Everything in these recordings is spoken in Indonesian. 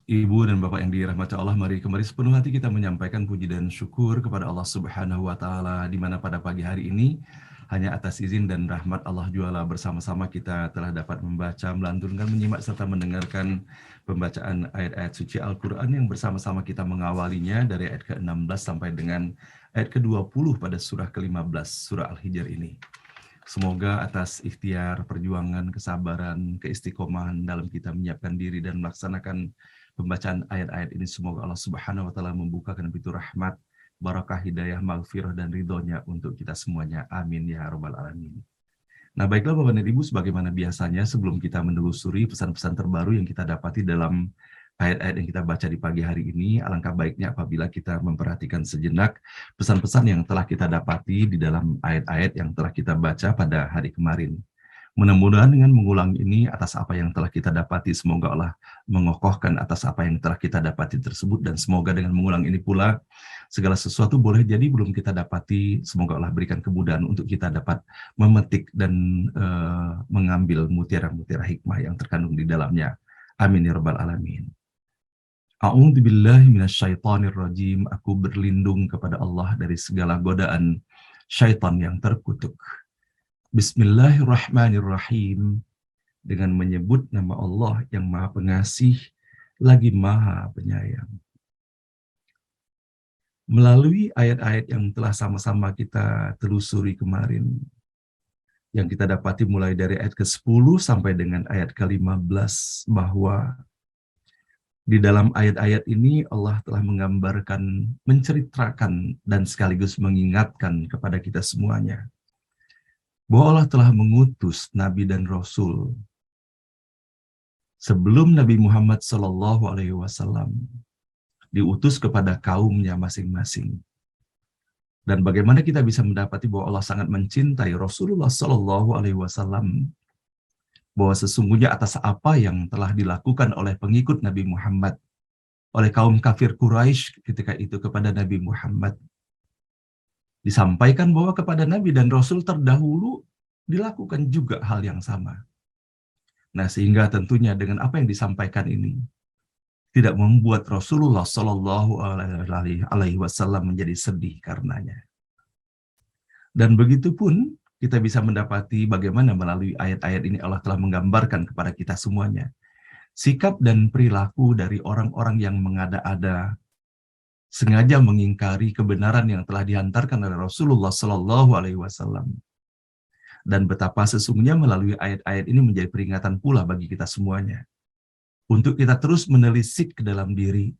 Ibu dan Bapak yang dirahmati Allah, mari kembali sepenuh hati kita menyampaikan puji dan syukur kepada Allah Subhanahu wa Ta'ala, di mana pada pagi hari ini hanya atas izin dan rahmat Allah Juala bersama-sama kita telah dapat membaca, melantunkan, menyimak serta mendengarkan pembacaan ayat-ayat suci Al-Quran yang bersama-sama kita mengawalinya dari ayat ke-16 sampai dengan ayat ke-20 pada surah ke-15, surah Al-Hijr ini. Semoga atas ikhtiar, perjuangan, kesabaran, keistiqomahan dalam kita menyiapkan diri dan melaksanakan pembacaan ayat-ayat ini, semoga Allah Subhanahu wa Ta'ala membukakan pintu rahmat, barakah, hidayah, maghfirah, dan ridhonya untuk kita semuanya. Amin ya rabbal alamin. Nah, baiklah Bapak dan Ibu, sebagaimana biasanya sebelum kita menelusuri pesan-pesan terbaru yang kita dapati dalam ayat-ayat yang kita baca di pagi hari ini, alangkah baiknya apabila kita memperhatikan sejenak pesan-pesan yang telah kita dapati di dalam ayat-ayat yang telah kita baca pada hari kemarin. Mudah-mudahan dengan mengulang ini atas apa yang telah kita dapati, semoga Allah mengokohkan atas apa yang telah kita dapati tersebut, dan semoga dengan mengulang ini pula segala sesuatu boleh jadi belum kita dapati, semoga Allah berikan kemudahan untuk kita dapat memetik dan mengambil mutiara-mutiara hikmah yang terkandung di dalamnya. Amin ya rabbal alamin. A'udzubillahi minasyaitonirrajim. Aku berlindung kepada Allah dari segala godaan syaitan yang terkutuk. Bismillahirrahmanirrahim. Dengan menyebut nama Allah yang Maha Pengasih lagi Maha Penyayang. Melalui ayat-ayat yang telah sama-sama kita telusuri kemarin, yang kita dapati mulai dari ayat ke-10 sampai dengan ayat ke-15, bahwa di dalam ayat-ayat ini Allah telah menggambarkan, menceritakan, dan sekaligus mengingatkan kepada kita semuanya bahwa Allah telah mengutus Nabi dan Rasul sebelum Nabi Muhammad SAW diutus kepada kaumnya masing-masing. Dan bagaimana kita bisa mendapati bahwa Allah sangat mencintai Rasulullah SAW, bahwa sesungguhnya atas apa yang telah dilakukan oleh pengikut Nabi Muhammad, oleh kaum kafir Quraisy ketika itu kepada Nabi Muhammad, disampaikan bahwa kepada Nabi dan Rasul terdahulu dilakukan juga hal yang sama. Nah, sehingga tentunya dengan apa yang disampaikan ini tidak membuat Rasulullah Shallallahu Alaihi Wasallam menjadi sedih karenanya. Dan begitu pun kita bisa mendapati bagaimana melalui ayat-ayat ini Allah telah menggambarkan kepada kita semuanya sikap dan perilaku dari orang-orang yang mengada-ada, sengaja mengingkari kebenaran yang telah dihantarkan oleh Rasulullah Shallallahu Alaihi Wasallam. Dan betapa sesungguhnya melalui ayat-ayat ini menjadi peringatan pula bagi kita semuanya untuk kita terus menelisik ke dalam diri,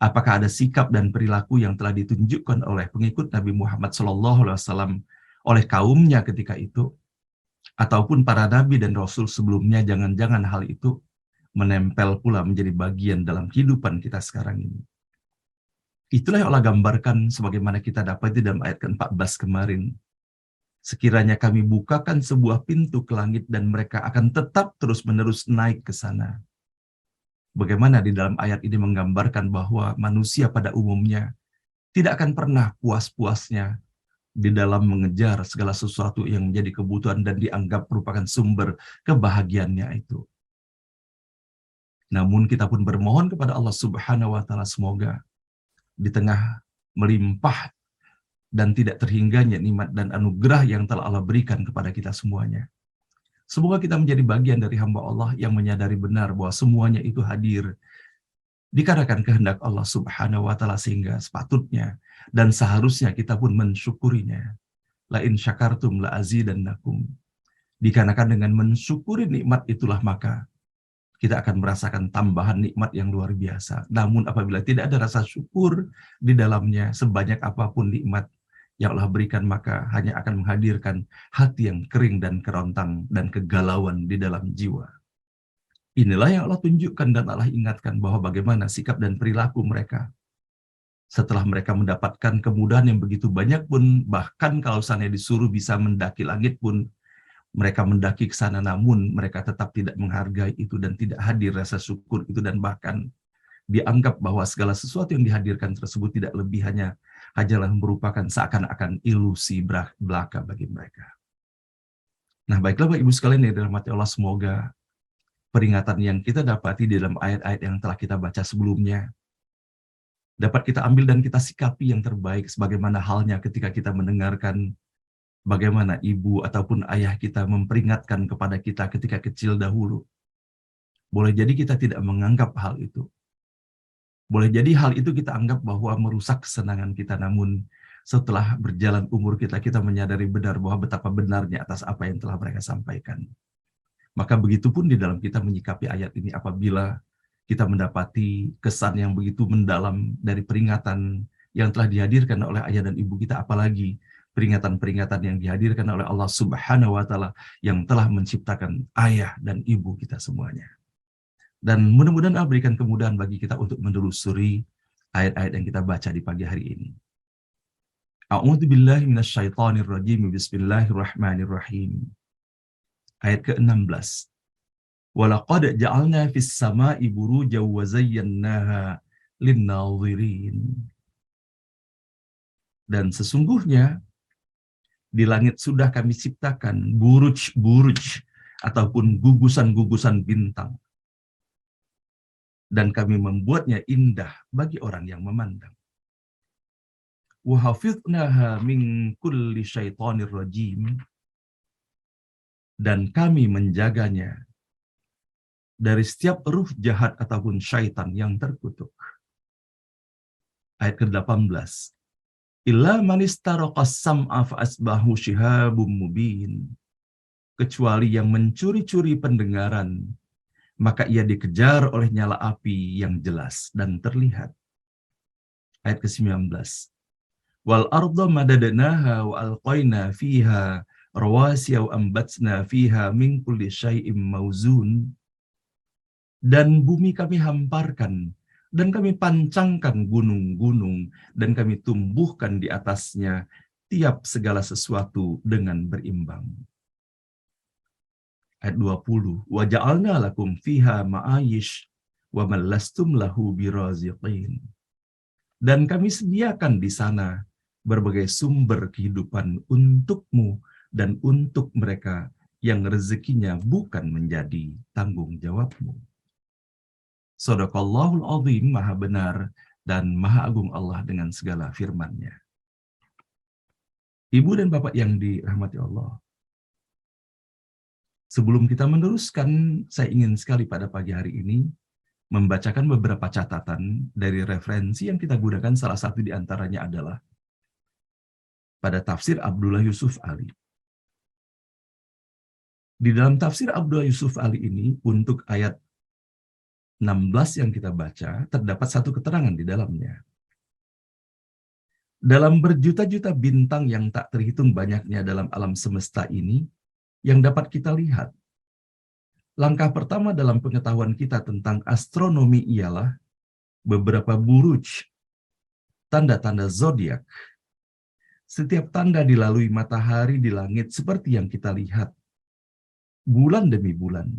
apakah ada sikap dan perilaku yang telah ditunjukkan oleh pengikut Nabi Muhammad SAW oleh kaumnya ketika itu, ataupun para nabi dan rasul sebelumnya. Jangan-jangan hal itu menempel pula menjadi bagian dalam kehidupan kita sekarang ini. Itulah yang Allah gambarkan sebagaimana kita dapat di dalam ayat ke-14 kemarin. Sekiranya kami bukakan sebuah pintu ke langit dan mereka akan tetap terus-menerus naik ke sana. Bagaimana di dalam ayat ini menggambarkan bahwa manusia pada umumnya tidak akan pernah puas-puasnya di dalam mengejar segala sesuatu yang menjadi kebutuhan dan dianggap merupakan sumber kebahagiaannya itu. Namun kita pun bermohon kepada Allah Subhanahu wa Ta'ala, semoga di tengah melimpah dan tidak terhingganya nikmat dan anugerah yang telah Allah berikan kepada kita semuanya, semoga kita menjadi bagian dari hamba Allah yang menyadari benar bahwa semuanya itu hadir dikarenakan kehendak Allah Subhanahu wa Ta'ala, sehingga sepatutnya dan seharusnya kita pun mensyukurinya. La in syakartum la azidannakum. Dikarenakan dengan mensyukuri nikmat itulah maka kita akan merasakan tambahan nikmat yang luar biasa. Namun apabila tidak ada rasa syukur di dalamnya, sebanyak apapun nikmat yang Allah berikan, maka hanya akan menghadirkan hati yang kering dan kerontang dan kegalauan di dalam jiwa. Inilah yang Allah tunjukkan dan Allah ingatkan bahwa bagaimana sikap dan perilaku mereka setelah mereka mendapatkan kemudahan yang begitu banyak pun, bahkan kalau sana disuruh bisa mendaki langit pun, mereka mendaki ke sana, namun mereka tetap tidak menghargai itu dan tidak hadir rasa syukur itu, dan bahkan dianggap bahwa segala sesuatu yang dihadirkan tersebut tidak lebih hanyalah merupakan seakan-akan ilusi belaka bagi mereka. Nah, baiklah Bapak Ibu sekalian yang dirahmati Allah, semoga peringatan yang kita dapati di dalam ayat-ayat yang telah kita baca sebelumnya, dapat kita ambil dan kita sikapi yang terbaik, sebagaimana halnya ketika kita mendengarkan bagaimana ibu ataupun ayah kita memperingatkan kepada kita ketika kecil dahulu. Boleh jadi kita tidak menganggap hal itu. Boleh jadi hal itu kita anggap bahwa merusak kesenangan kita, namun setelah berjalan umur kita, kita menyadari benar bahwa betapa benarnya atas apa yang telah mereka sampaikan. Maka begitupun di dalam kita menyikapi ayat ini, apabila kita mendapati kesan yang begitu mendalam dari peringatan yang telah dihadirkan oleh ayah dan ibu kita, apalagi peringatan-peringatan yang dihadirkan oleh Allah Subhanahu wa Ta'ala yang telah menciptakan ayah dan ibu kita semuanya. Dan mudah-mudahan Allah berikan kemudahan bagi kita untuk menelusuri ayat-ayat yang kita baca di pagi hari ini. A'udzu billahi minasyaitonir rajim. Bismillahirrahmanirrahim. Ayat ke-16. Walaqad ja'alna fis sama'i burujan wa zayyannaha lin-nadhirin. Dan sesungguhnya di langit sudah kami ciptakan buruj-buruj ataupun gugusan-gugusan bintang. Dan kami membuatnya indah bagi orang yang memandang. Wa hafidnaha min kulli syaitonir rajim. Dan kami menjaganya dari setiap ruh jahat ataupun syaitan yang terkutuk. Ayat ke-18. Illa man istaraqas sam'a fa asbahu shihabum mubin. Kecuali yang mencuri-curi pendengaran, maka ia dikejar oleh nyala api yang jelas dan terlihat. Ayat ke-19. Wal arda madadnaha wa alqaina fiha rawasiya wa ambatna fiha min kulli syai'im mauzun. Dan bumi kami hamparkan, dan kami pancangkan gunung-gunung, dan kami tumbuhkan di atasnya tiap segala sesuatu dengan berimbang. Ayat 20. Wa ja'alna lakum fiha ma'ayish wa man lastum lahu biraziqin. Dan kami sediakan di sana berbagai sumber kehidupan untukmu dan untuk mereka yang rezekinya bukan menjadi tanggung jawabmu. Shadaqallahul azim, maha benar dan maha agung Allah dengan segala firman-Nya. Ibu dan Bapak yang dirahmati Allah, sebelum kita meneruskan, saya ingin sekali pada pagi hari ini membacakan beberapa catatan dari referensi yang kita gunakan. Salah satu di antaranya adalah pada tafsir Abdullah Yusuf Ali. Di dalam tafsir Abdullah Yusuf Ali ini, untuk ayat 16 yang kita baca, terdapat satu keterangan di dalamnya. Dalam berjuta-juta bintang yang tak terhitung banyaknya dalam alam semesta ini, yang dapat kita lihat, langkah pertama dalam pengetahuan kita tentang astronomi ialah beberapa buruj, tanda-tanda zodiak. Setiap tanda dilalui matahari di langit seperti yang kita lihat, bulan demi bulan.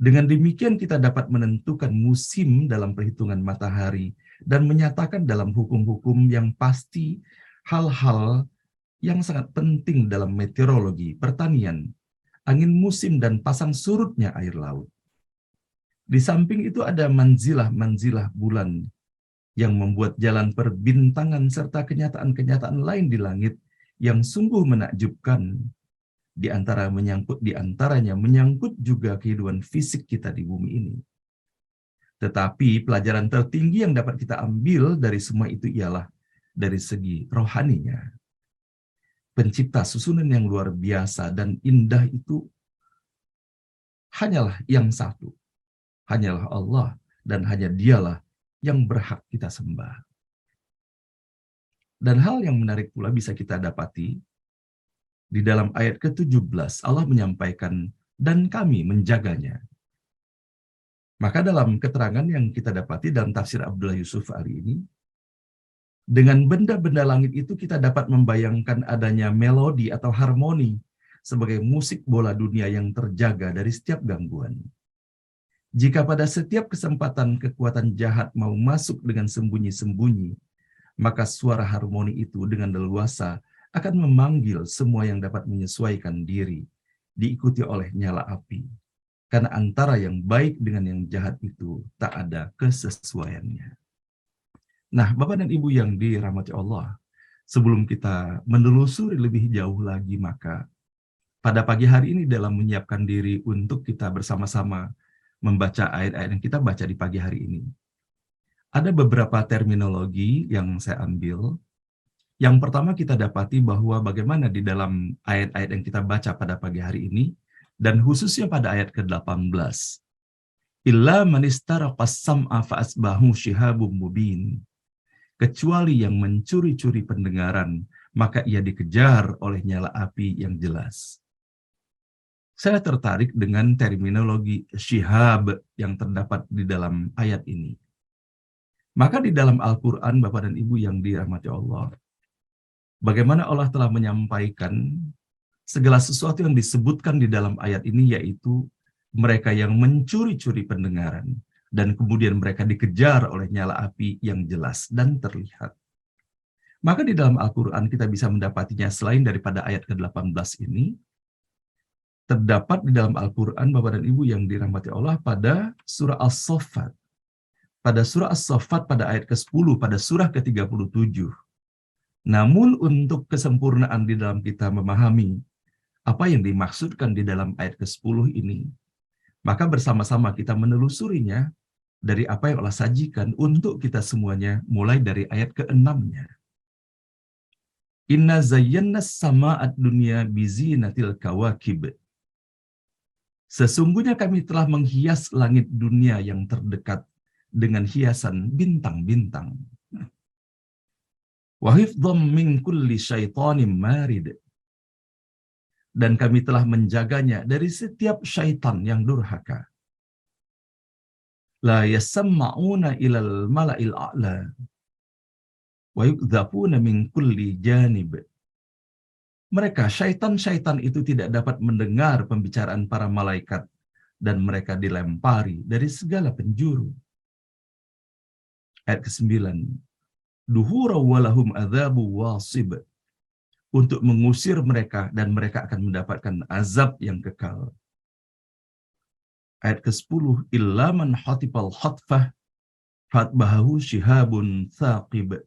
Dengan demikian kita dapat menentukan musim dalam perhitungan matahari dan menyatakan dalam hukum-hukum yang pasti hal-hal yang sangat penting dalam meteorologi, pertanian, angin musim, dan pasang surutnya air laut. Di samping itu ada manzilah-manzilah bulan yang membuat jalan perbintangan serta kenyataan-kenyataan lain di langit yang sungguh menakjubkan. Di antaranya menyangkut juga kehidupan fisik kita di bumi ini. Tetapi pelajaran tertinggi yang dapat kita ambil dari semua itu ialah dari segi rohaninya. Pencipta susunan yang luar biasa dan indah itu hanyalah yang satu. Hanyalah Allah, dan hanya Dialah yang berhak kita sembah. Dan hal yang menarik pula bisa kita dapati di dalam ayat ke-17, Allah menyampaikan, dan kami menjaganya. Maka dalam keterangan yang kita dapati dalam tafsir Abdullah Yusuf Ali ini, dengan benda-benda langit itu kita dapat membayangkan adanya melodi atau harmoni sebagai musik bola dunia yang terjaga dari setiap gangguan. Jika pada setiap kesempatan kekuatan jahat mau masuk dengan sembunyi-sembunyi, maka suara harmoni itu dengan leluasa akan memanggil semua yang dapat menyesuaikan diri, diikuti oleh nyala api. Karena antara yang baik dengan yang jahat itu tak ada kesesuaiannya. Nah, Bapak dan Ibu yang dirahmati Allah, sebelum kita menelusuri lebih jauh lagi, maka pada pagi hari ini dalam menyiapkan diri untuk kita bersama-sama membaca ayat-ayat yang kita baca di pagi hari ini, ada beberapa terminologi yang saya ambil. Yang pertama kita dapati bahwa bagaimana di dalam ayat-ayat yang kita baca pada pagi hari ini, dan khususnya pada ayat ke-18, illa man istaraqas sam'a fa asbahu shihabum mubin, kecuali yang mencuri-curi pendengaran, maka ia dikejar oleh nyala api yang jelas. Saya tertarik dengan terminologi shihab yang terdapat di dalam ayat ini. Maka di dalam Al-Quran, Bapak dan Ibu yang dirahmati Allah, bagaimana Allah telah menyampaikan segala sesuatu yang disebutkan di dalam ayat ini, yaitu mereka yang mencuri-curi pendengaran, dan kemudian mereka dikejar oleh nyala api yang jelas dan terlihat. Maka di dalam Al-Quran kita bisa mendapatinya selain daripada ayat ke-18 ini, terdapat di dalam Al-Quran, Bapak dan Ibu yang dirahmati Allah, pada surah As-Saffat. Pada surah As-Saffat pada ayat ke-10, pada surah ke-37. Namun untuk kesempurnaan di dalam kita memahami apa yang dimaksudkan di dalam ayat ke-10 ini, maka bersama-sama kita menelusurinya dari apa yang Allah sajikan untuk kita semuanya, mulai dari ayat ke-6-nya. Inna zayyana sama'ad dunya bizinatil kawakib. Sesungguhnya kami telah menghias langit dunia yang terdekat dengan hiasan bintang-bintang. Wa hifdzam min kulli syaitanim marid. Dan kami telah menjaganya dari setiap syaitan yang durhaka. La yasamma'una ilal mala'il a'la wa yukdzafuna min kulli janib. Mereka, syaitan-syaitan itu tidak dapat mendengar pembicaraan para malaikat, dan mereka dilempari dari segala penjuru. Ayat ke-9. Duhura walahum adzabu wasib. Untuk mengusir mereka, dan mereka akan mendapatkan azab yang kekal. Ayat ke-10. Illa man hatifal hatfah fatbahu shihabun thaqib.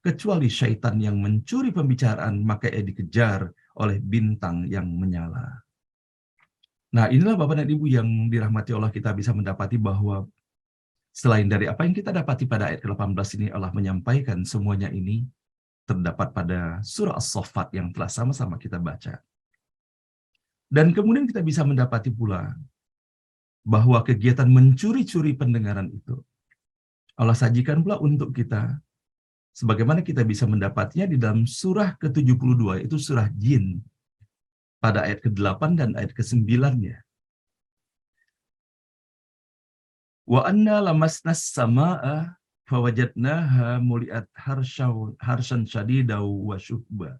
Kecuali syaitan yang mencuri pembicaraan, maka ia dikejar oleh bintang yang menyala. Nah, inilah Bapak dan Ibu yang dirahmati Allah, kita bisa mendapati bahwa selain dari apa yang kita dapati pada ayat ke-18 ini, Allah menyampaikan semuanya ini terdapat pada surah As-Saffat yang telah sama-sama kita baca. Dan kemudian kita bisa mendapati pula bahwa kegiatan mencuri-curi pendengaran itu Allah sajikan pula untuk kita, sebagaimana kita bisa mendapatinya di dalam surah ke-72, itu surah Jin, pada ayat ke-8 dan ayat ke-9-nya. Wa anna lamasnas samaa fawajadnaha muliat harsyan syadidaw wa syuhba.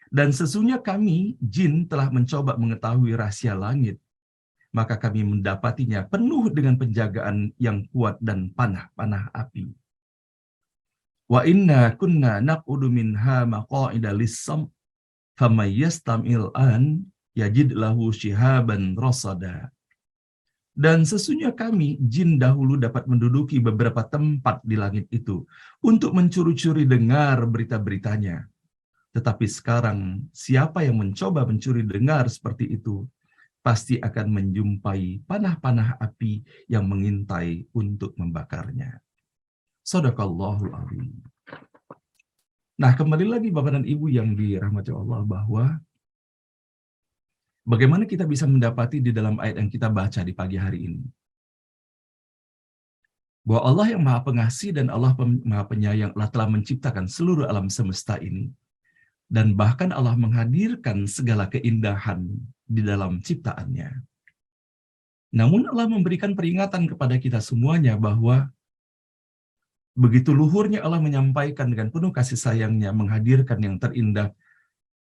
Dan sesungguhnya kami, jin, telah mencoba mengetahui rahasia langit, maka kami mendapatinya penuh dengan penjagaan yang kuat dan panah-panah api. Wa inna kunna naq'udu minha maqa'ida lis-sam' faman yastam'il an yajid lahu shihaban rasada. Dan sesungguhnya kami, jin, dahulu dapat menduduki beberapa tempat di langit itu untuk mencuri-curi dengar berita-beritanya. Tetapi sekarang, siapa yang mencoba mencuri dengar seperti itu, pasti akan menjumpai panah-panah api yang mengintai untuk membakarnya. Shadaqallahul adzim. Nah, kembali lagi Bapak dan Ibu yang dirahmati Allah, bahwa bagaimana kita bisa mendapati di dalam ayat yang kita baca di pagi hari ini, bahwa Allah yang Maha Pengasih dan Allah Maha Penyayang telah menciptakan seluruh alam semesta ini, dan bahkan Allah menghadirkan segala keindahan di dalam ciptaannya. Namun Allah memberikan peringatan kepada kita semuanya bahwa begitu luhurnya Allah menyampaikan dengan penuh kasih sayangnya menghadirkan yang terindah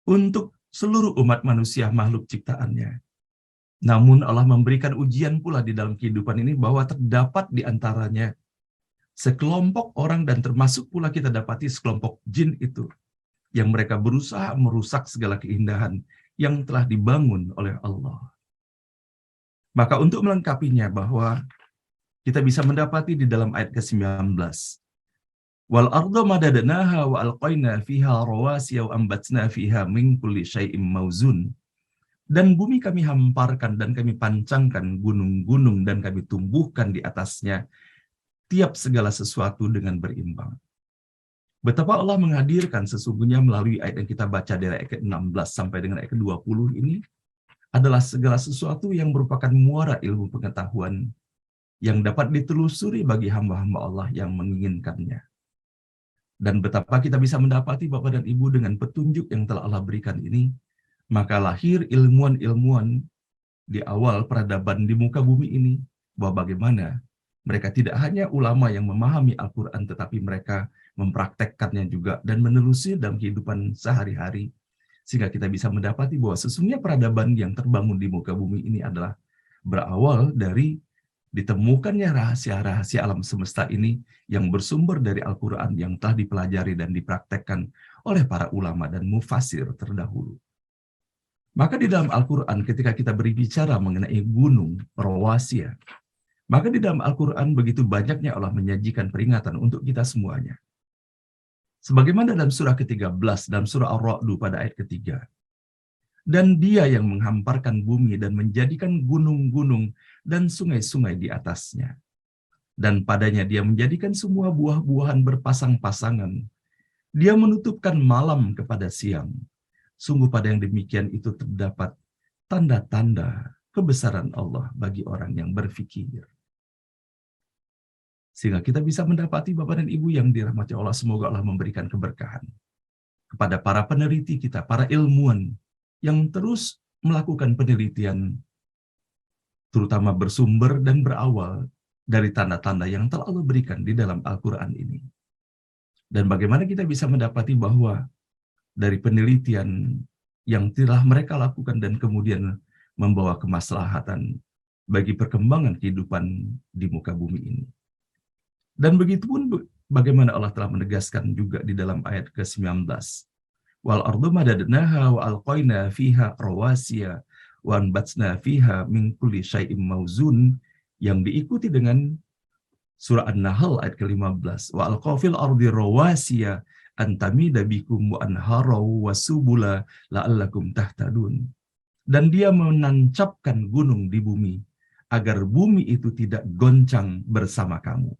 untuk seluruh umat manusia, makhluk ciptaannya. Namun Allah memberikan ujian pula di dalam kehidupan ini, bahwa terdapat di antaranya sekelompok orang, dan termasuk pula kita dapati sekelompok jin itu, yang mereka berusaha merusak segala keindahan yang telah dibangun oleh Allah. Maka untuk melengkapinya bahwa kita bisa mendapati di dalam ayat ke-19. Wal arda madadnaha wa alqaina fiha rawasiya wa ambatna fiha min kulli syai'in mauzun. Dan bumi kami hamparkan dan kami pancangkan gunung-gunung dan kami tumbuhkan di atasnya tiap segala sesuatu dengan berimbang. Betapa Allah menghadirkan sesungguhnya melalui ayat yang kita baca dari ayat ke-16 sampai dengan ayat ke-20 ini adalah segala sesuatu yang merupakan muara ilmu pengetahuan yang dapat ditelusuri bagi hamba-hamba Allah yang menginginkannya. Dan betapa kita bisa mendapati Bapak dan Ibu dengan petunjuk yang telah Allah berikan ini, maka lahir ilmuwan-ilmuwan di awal peradaban di muka bumi ini, bahwa bagaimana mereka tidak hanya ulama yang memahami Al-Quran, tetapi mereka mempraktekkannya juga dan menelusuri dalam kehidupan sehari-hari, sehingga kita bisa mendapati bahwa sesungguhnya peradaban yang terbangun di muka bumi ini adalah berawal dari ditemukannya rahasia-rahasia alam semesta ini yang bersumber dari Al-Quran yang telah dipelajari dan dipraktekkan oleh para ulama dan mufasir terdahulu. Maka di dalam Al-Quran ketika kita berbicara mengenai gunung Rawasiya, maka di dalam Al-Quran begitu banyaknya Allah menyajikan peringatan untuk kita semuanya. Sebagaimana dalam surah ke-13, dalam surah Ar-Ra'du pada ayat ketiga. Dan dia yang menghamparkan bumi dan menjadikan gunung-gunung dan sungai-sungai di atasnya. Dan padanya dia menjadikan semua buah-buahan berpasang-pasangan. Dia menutupkan malam kepada siang. Sungguh pada yang demikian itu terdapat tanda-tanda kebesaran Allah bagi orang yang berfikir. Sehingga kita bisa mendapati Bapak dan Ibu yang dirahmati Allah, semoga Allah memberikan keberkahan kepada para peneliti kita, para ilmuwan yang terus melakukan penelitian, terutama bersumber dan berawal dari tanda-tanda yang telah Allah berikan di dalam Al-Quran ini. Dan bagaimana kita bisa mendapati bahwa dari penelitian yang telah mereka lakukan dan kemudian membawa kemaslahatan bagi perkembangan kehidupan di muka bumi ini. Dan begitu pun bagaimana Allah telah menegaskan juga di dalam ayat ke-19. Wal ardu madadnaha wa alqaina fiha rawasiya wa anbatna fiha min kulli syai'in mauzun, yang diikuti dengan surah An-Nahl ayat ke-15. Wa alqafil ardi rawasiya antamida bikum wa anharaw wa subula la'allakum tahtadun. Dan dia menancapkan gunung di bumi agar bumi itu tidak goncang bersama kamu.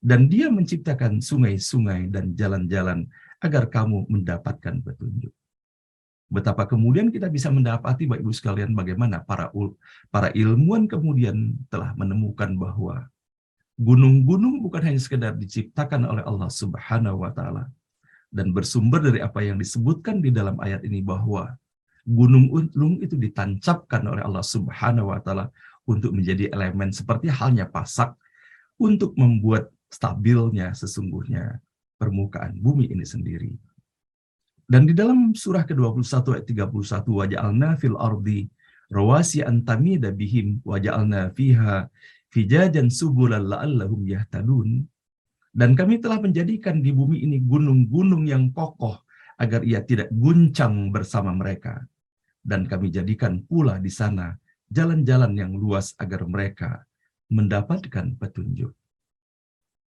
Dan dia menciptakan sungai-sungai dan jalan-jalan agar kamu mendapatkan petunjuk. Betapa kemudian kita bisa mendapati Bapak Ibu sekalian bagaimana para ilmuwan kemudian telah menemukan bahwa gunung-gunung bukan hanya sekedar diciptakan oleh Allah Subhanahu wa taala dan bersumber dari apa yang disebutkan di dalam ayat ini bahwa gunung-gunung itu ditancapkan oleh Allah Subhanahu wa taala untuk menjadi elemen seperti halnya pasak untuk membuat stabilnya sesungguhnya permukaan bumi ini sendiri. Dan di dalam surah ke-21 ayat 31, waja'alna fil ardi rawasi antamida bihim waja'alna fiha fijajan subulan la'allahum yahtadun. Dan kami telah menjadikan di bumi ini gunung-gunung yang kokoh agar ia tidak guncang bersama mereka. Dan kami jadikan pula di sana jalan-jalan yang luas agar mereka mendapatkan petunjuk.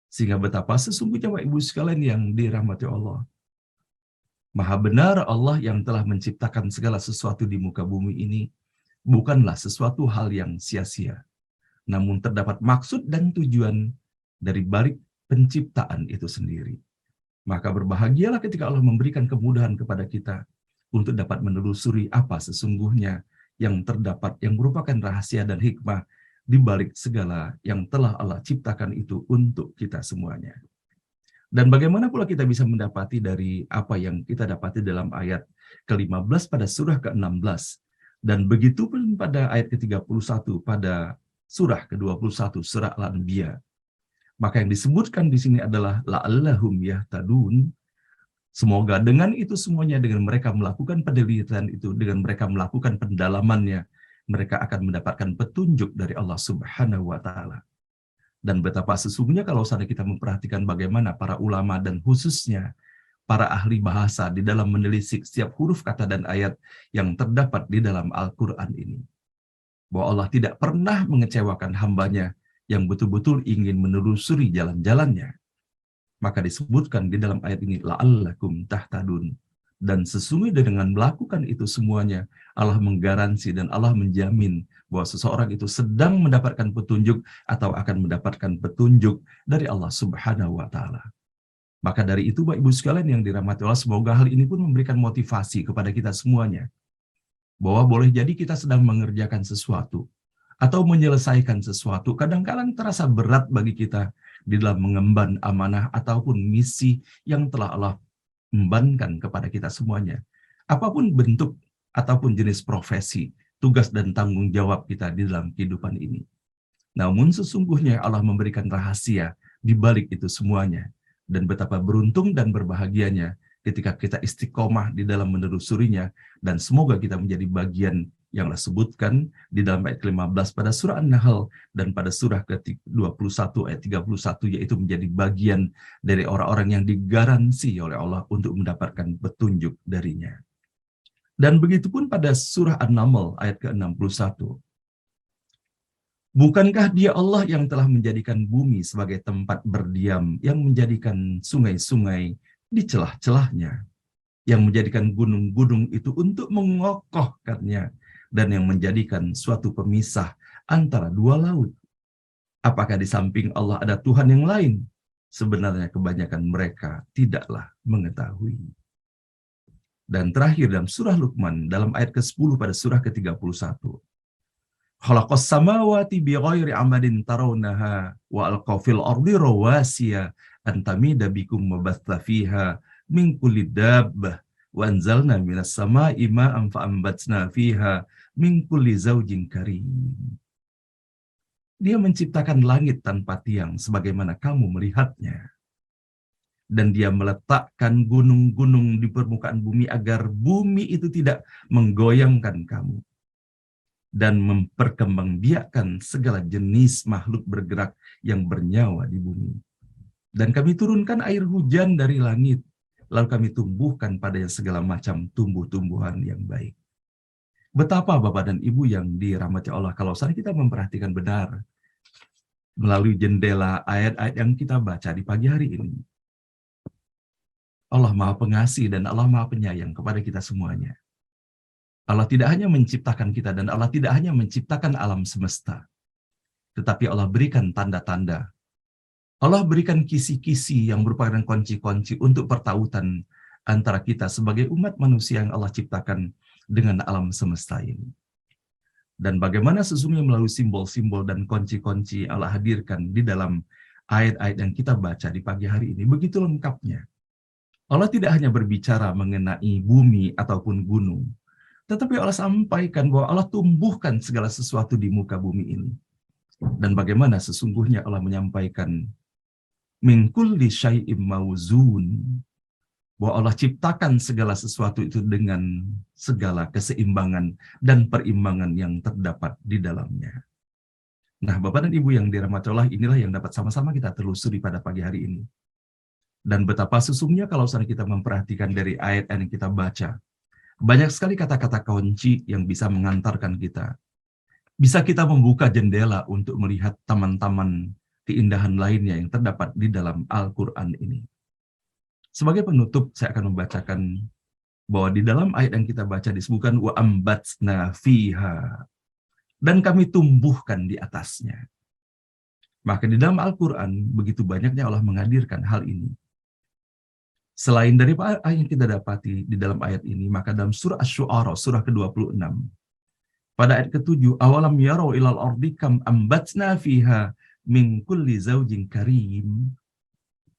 Sehingga betapa sesungguhnya Bapak Ibu sekalian yang dirahmati Allah, Maha benar Allah yang telah menciptakan segala sesuatu di muka bumi ini bukanlah sesuatu hal yang sia-sia. Namun terdapat maksud dan tujuan dari balik penciptaan itu sendiri. Maka berbahagialah ketika Allah memberikan kemudahan kepada kita untuk dapat menelusuri apa sesungguhnya yang terdapat, yang merupakan rahasia dan hikmah di balik segala yang telah Allah ciptakan itu untuk kita semuanya. Dan bagaimana pula kita bisa mendapati dari apa yang kita dapati dalam ayat ke-15 pada surah ke-16. Dan begitu pun pada ayat ke-31 pada surah ke-21, surah Al-Anbiya. Maka yang disebutkan di sini adalah la'allahum yahtadun. Semoga dengan itu semuanya, dengan mereka melakukan penelitian itu, dengan mereka melakukan pendalamannya, mereka akan mendapatkan petunjuk dari Allah Subhanahu wa taala. Dan betapa sesungguhnya kalau sana kita memperhatikan bagaimana para ulama dan khususnya para ahli bahasa di dalam menelisik setiap huruf kata dan ayat yang terdapat di dalam Al-Quran ini. bahwa Allah tidak pernah mengecewakan hambanya yang betul-betul ingin menelusuri jalan-jalannya. Maka disebutkan di dalam ayat ini, la'allakum tahtadun. Dan sesungguhnya dengan melakukan itu semuanya, Allah menggaransi dan Allah menjamin bahwa seseorang itu sedang mendapatkan petunjuk atau akan mendapatkan petunjuk dari Allah Subhanahu wa Ta'ala. Maka dari itu, Bapak Ibu sekalian yang dirahmati Allah, semoga hal ini pun memberikan motivasi kepada kita semuanya, bahwa boleh jadi kita sedang mengerjakan sesuatu atau menyelesaikan sesuatu, kadang-kadang terasa berat bagi kita di dalam mengemban amanah ataupun misi yang telah Allah embankan kepada kita semuanya. Apapun bentuk ataupun jenis profesi, tugas dan tanggung jawab kita di dalam kehidupan ini. Namun sesungguhnya Allah memberikan rahasia di balik itu semuanya. Dan betapa beruntung dan berbahagianya ketika kita istiqomah di dalam menelusurinya, dan semoga kita menjadi bagian yang disebutkan di dalam ayat ke-15 pada surah An-Nahl dan pada surah ke-21 ayat 31, yaitu menjadi bagian dari orang-orang yang digaransi oleh Allah untuk mendapatkan petunjuk darinya. Dan begitu pun pada surah An-Naml ayat ke-61. Bukankah dia Allah yang telah menjadikan bumi sebagai tempat berdiam, yang menjadikan sungai-sungai di celah-celahnya, yang menjadikan gunung-gunung itu untuk mengokohkannya, dan yang menjadikan suatu pemisah antara dua laut? Apakah di samping Allah ada Tuhan yang lain? Sebenarnya kebanyakan mereka tidaklah mengetahui. Dan terakhir dalam surah Luqman, dalam ayat ke-10 pada surah ke-31. Khalaqas samawati bighairi amadin tarawnaha wa alqa fil ardi rawasiya an tamida bikum wa batha fiha min kulli dabbah wa anzalna minas samaa'i ma'an fa ambatna fiha min kulli zaujin karim. Dia menciptakan langit tanpa tiang sebagaimana kamu melihatnya. Dan dia meletakkan gunung-gunung di permukaan bumi agar bumi itu tidak menggoyangkan kamu. Dan memperkembangbiakkan segala jenis makhluk bergerak yang bernyawa di bumi. Dan kami turunkan air hujan dari langit, lalu kami tumbuhkan padanya segala macam tumbuh-tumbuhan yang baik. Betapa Bapak dan Ibu yang dirahmati Allah, kalau saat kita memperhatikan benar melalui jendela ayat-ayat yang kita baca di pagi hari ini, Allah Maha Pengasih dan Allah Maha Penyayang kepada kita semuanya. Allah tidak hanya menciptakan kita dan Allah tidak hanya menciptakan alam semesta, tetapi Allah berikan tanda-tanda. Allah berikan kisi-kisi yang merupakan kunci-kunci untuk pertautan antara kita sebagai umat manusia yang Allah ciptakan dengan alam semesta ini. Dan bagaimana sesungguhnya melalui simbol-simbol dan kunci-kunci Allah hadirkan di dalam ayat-ayat yang kita baca di pagi hari ini, begitu lengkapnya. Allah tidak hanya berbicara mengenai bumi ataupun gunung, tetapi Allah sampaikan bahwa Allah tumbuhkan segala sesuatu di muka bumi ini. Dan bagaimana sesungguhnya Allah menyampaikan min kulli syai'im mauzun, bahwa Allah ciptakan segala sesuatu itu dengan segala keseimbangan dan perimbangan yang terdapat di dalamnya. Nah, Bapak dan Ibu yang dirahmati Allah, inilah yang dapat sama-sama kita telusuri pada pagi hari ini. Dan betapa sesungguhnya kalau kita memperhatikan dari ayat yang kita baca, banyak sekali kata-kata kunci yang bisa mengantarkan kita. Bisa kita membuka jendela untuk melihat taman-taman keindahan lainnya yang terdapat di dalam Al-Quran ini. Sebagai penutup, saya akan membacakan bahwa di dalam ayat yang kita baca disebutkan wa ambatsna fiha, dan kami tumbuhkan di atasnya. Maka di dalam Al-Quran begitu banyaknya Allah menghadirkan hal ini. Selain dari ayat yang kita dapati di dalam ayat ini, maka dalam surah Asy-Syu'ara, surah ke-26, pada ayat ke-7, awalam yarau ilal ardi kam ambatsna fiha min kulli zaujin karim.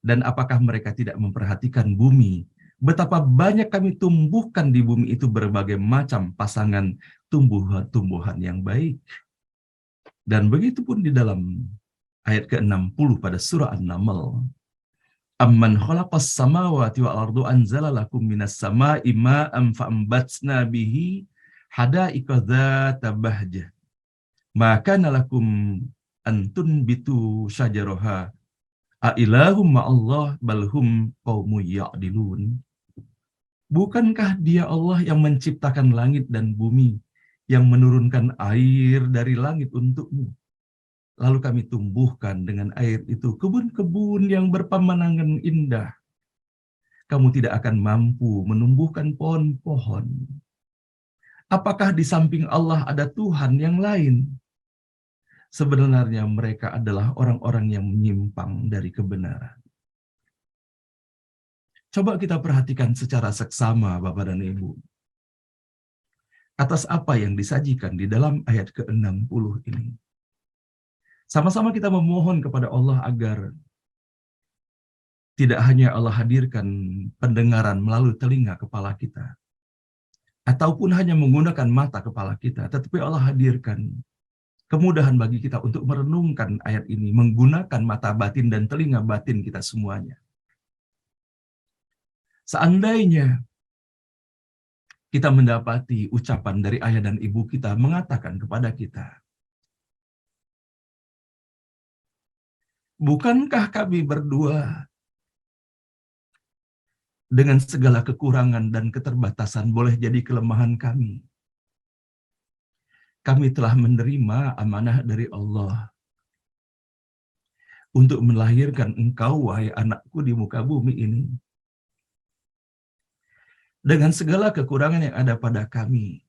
Dan apakah mereka tidak memperhatikan bumi, betapa banyak kami tumbuhkan di bumi itu berbagai macam pasangan tumbuhan-tumbuhan yang baik. Dan begitu pun di dalam ayat ke-60 pada surah An-Naml, amman khalaqas samawati wal ardu anzala lakum minas samaa'i ma'an fa'ambatsna bihi hadaiqa dzata bahjah ma kana lakum an tunbitu syajaraha a ilahum ma'allah balhum qaumun ya'dilun. Bukankah dia Allah yang menciptakan langit dan bumi yang menurunkan air dari langit untukmu. Lalu kami tumbuhkan dengan air itu kebun-kebun yang berpemandangan indah. Kamu tidak akan mampu menumbuhkan pohon-pohon. Apakah di samping Allah ada Tuhan yang lain? Sebenarnya mereka adalah orang-orang yang menyimpang dari kebenaran. Coba kita perhatikan secara seksama, Bapak dan Ibu. Atas apa yang disajikan di dalam ayat ke-60 ini. Sama-sama kita memohon kepada Allah agar tidak hanya Allah hadirkan pendengaran melalui telinga kepala kita, ataupun hanya menggunakan mata kepala kita, tetapi Allah hadirkan kemudahan bagi kita untuk merenungkan ayat ini, menggunakan mata batin dan telinga batin kita semuanya. Seandainya kita mendapati ucapan dari ayah dan ibu kita mengatakan kepada kita, bukankah kami berdua dengan segala kekurangan dan keterbatasan boleh jadi kelemahan kami? Kami telah menerima amanah dari Allah untuk melahirkan engkau, wahai anakku, di muka bumi ini. Dengan segala kekurangan yang ada pada kami,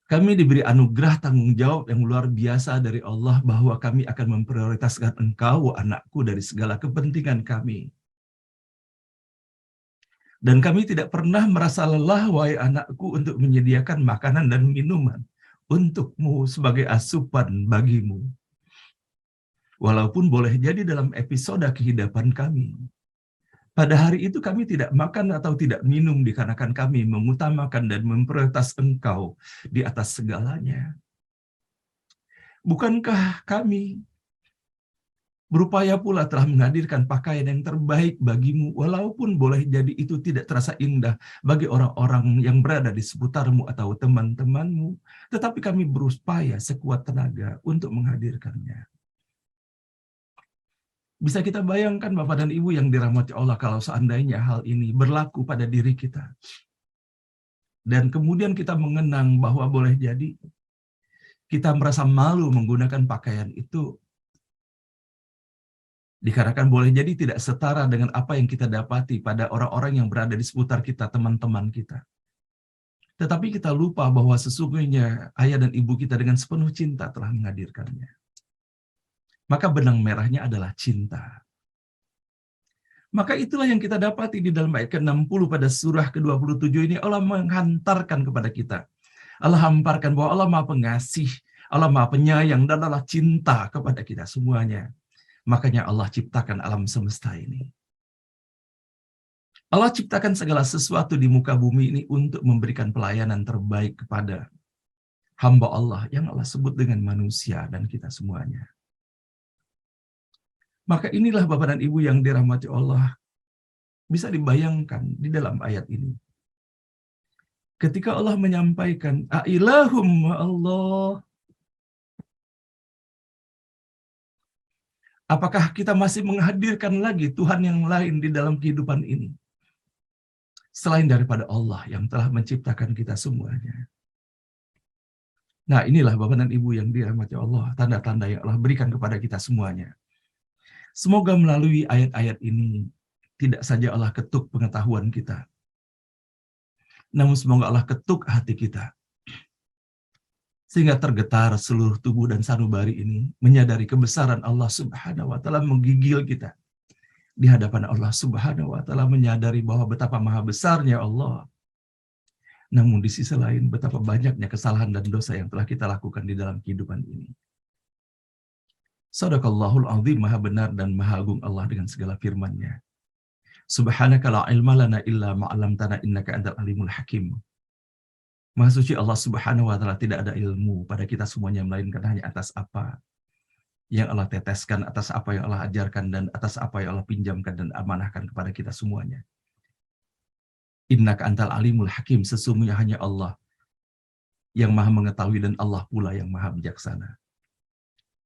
kami diberi anugerah tanggung jawab yang luar biasa dari Allah bahwa kami akan memprioritaskan engkau, anakku, dari segala kepentingan kami. Dan kami tidak pernah merasa lelah, wahai anakku, untuk menyediakan makanan dan minuman untukmu sebagai asupan bagimu. Walaupun boleh jadi dalam episode kehidupan kami, pada hari itu kami tidak makan atau tidak minum dikarenakan kami mengutamakan dan memprioritas engkau di atas segalanya. Bukankah kami berupaya pula telah menghadirkan pakaian yang terbaik bagimu, walaupun boleh jadi itu tidak terasa indah bagi orang-orang yang berada di seputarmu atau teman-temanmu, tetapi kami berupaya sekuat tenaga untuk menghadirkannya. Bisa kita bayangkan, Bapak dan Ibu yang dirahmati Allah, kalau seandainya hal ini berlaku pada diri kita. Dan kemudian kita mengenang bahwa boleh jadi kita merasa malu menggunakan pakaian itu, dikarenakan boleh jadi tidak setara dengan apa yang kita dapati pada orang-orang yang berada di seputar kita, teman-teman kita. Tetapi kita lupa bahwa sesungguhnya ayah dan ibu kita dengan sepenuh cinta telah menghadirkannya. Maka benang merahnya adalah cinta. Maka itulah yang kita dapati di dalam ayat ke-60 pada surah ke-27 ini. Allah menghantarkan kepada kita. Allah hamparkan bahwa Allah Maha Pengasih, Allah Maha Penyayang, dan Allah cinta kepada kita semuanya. Makanya Allah ciptakan alam semesta ini. Allah ciptakan segala sesuatu di muka bumi ini untuk memberikan pelayanan terbaik kepada hamba Allah yang Allah sebut dengan manusia dan kita semuanya. Maka inilah Bapak dan Ibu yang dirahmati Allah, bisa dibayangkan di dalam ayat ini. Ketika Allah menyampaikan, Ailahum Allah, apakah kita masih menghadirkan lagi Tuhan yang lain di dalam kehidupan ini? Selain daripada Allah yang telah menciptakan kita semuanya. Nah, inilah Bapak dan Ibu yang dirahmati Allah, tanda-tanda yang Allah berikan kepada kita semuanya. Semoga melalui ayat-ayat ini, tidak saja Allah ketuk pengetahuan kita, namun semoga Allah ketuk hati kita, sehingga tergetar seluruh tubuh dan sanubari ini, menyadari kebesaran Allah Subhanahu wa Ta'ala, menggigil kita di hadapan Allah Subhanahu wa Ta'ala, menyadari bahwa betapa maha besarnya Allah. Namun di sisi lain, betapa banyaknya kesalahan dan dosa yang telah kita lakukan di dalam kehidupan ini. Sadaqallahul azim, maha benar dan maha agung Allah dengan segala firman-Nya. Subhanaka la ilma lana illa ma 'allamtana innaka antal alimul hakim. Maha suci Allah Subhanahu wa Ta'ala, tidak ada ilmu pada kita semuanya melainkan hanya atas apa yang Allah teteskan, atas apa yang Allah ajarkan, dan atas apa yang Allah pinjamkan dan amanahkan kepada kita semuanya. Innaka antal alimul hakim, sesungguhnya hanya Allah yang maha mengetahui dan Allah pula yang maha bijaksana.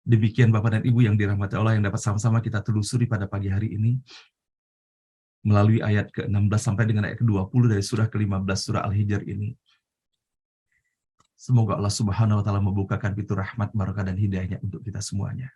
Demikian Bapak dan Ibu yang dirahmati Allah, yang dapat sama-sama kita telusuri pada pagi hari ini melalui ayat ke-16 sampai dengan ayat ke-20 dari surah ke-15 surah Al-Hijr ini. Semoga Allah Subhanahu wa taala membukakan pintu rahmat, barakah dan hidayahnya untuk kita semuanya.